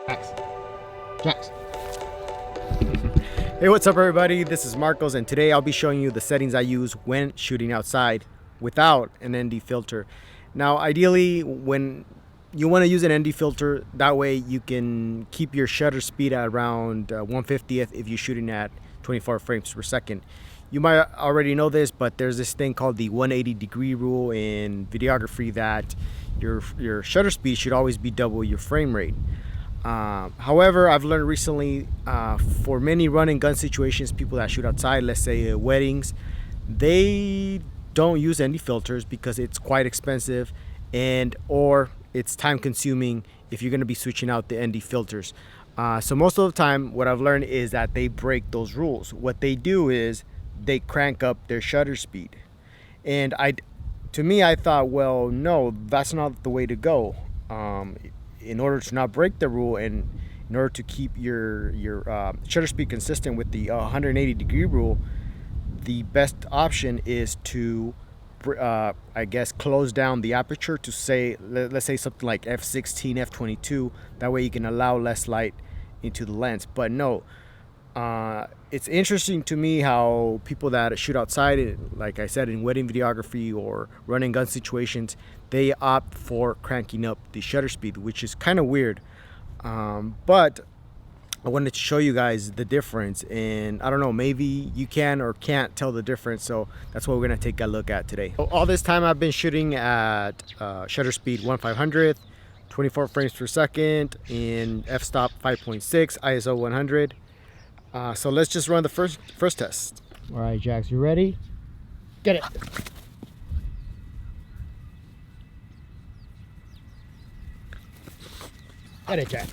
Jax. Jax. Hey, what's up everybody? This is Marcos, and today I'll be showing you the settings I use when shooting outside without an ND filter. Now, ideally, when you want to use an ND filter, that way you can keep your shutter speed at around 1/50th if you're shooting at 24 frames per second. You might already know this, but there's this thing called the 180-degree rule in videography that your shutter speed should always be double your frame rate. However, I've learned recently for many run and gun situations, people that shoot outside, let's say weddings, they don't use ND filters because it's quite expensive or it's time consuming if you're going to be switching out the ND filters. So most of the time what I've learned is that they break those rules. What they do is they crank up their shutter speed. And to me, I thought, well, no, that's not the way to go. In order to not break the rule and in order to keep your shutter speed consistent with the 180-degree rule, the best option is to I guess close down the aperture to say, let's say something like f16, f22. That way you can allow less light into the lens. But no, it's interesting to me how people that shoot outside, like I said, in wedding videography or run and gun situations, they opt for cranking up the shutter speed, which is kind of weird. But I wanted to show you guys the difference, and I don't know, maybe you can or can't tell the difference, so that's what we're gonna take a look at today. So all this time I've been shooting at shutter speed 1/500th, 24 frames per second, in f-stop 5.6, ISO 100. So let's just run the first test. All right, Jax, you ready? Get it. Get it, Jax.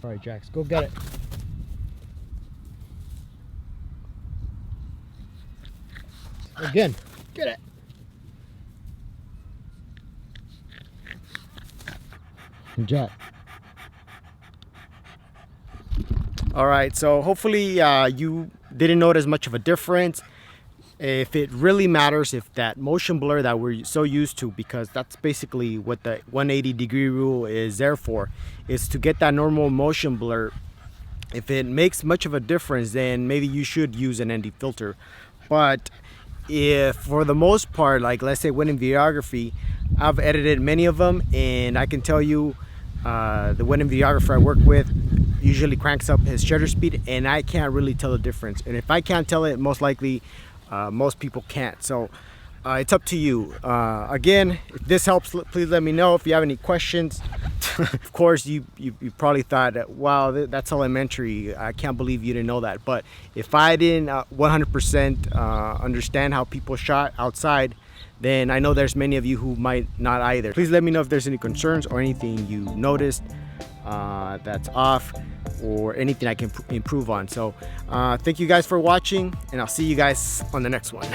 All right, Jax, go get it. Again, get it. Jax. All right, so hopefully you didn't notice much of a difference. If it really matters, if that motion blur that we're so used to, because that's basically what the 180-degree rule is there for, is to get that normal motion blur. If it makes much of a difference, then maybe you should use an ND filter. But if for the most part, like let's say wedding videography, I've edited many of them, and I can tell you the wedding videographer I work with usually cranks up his shutter speed, and I can't really tell the difference. And if I can't tell it, most likely most people can't. So it's up to you. Again, if this helps, please let me know. If you have any questions, of course you probably thought that, wow, that's elementary, I can't believe you didn't know that. But if I didn't 100% understand how people shot outside, then I know there's many of you who might not either. Please let me know if there's any concerns or anything you noticed that's off, or anything I can improve on. So thank you guys for watching, and I'll see you guys on the next one.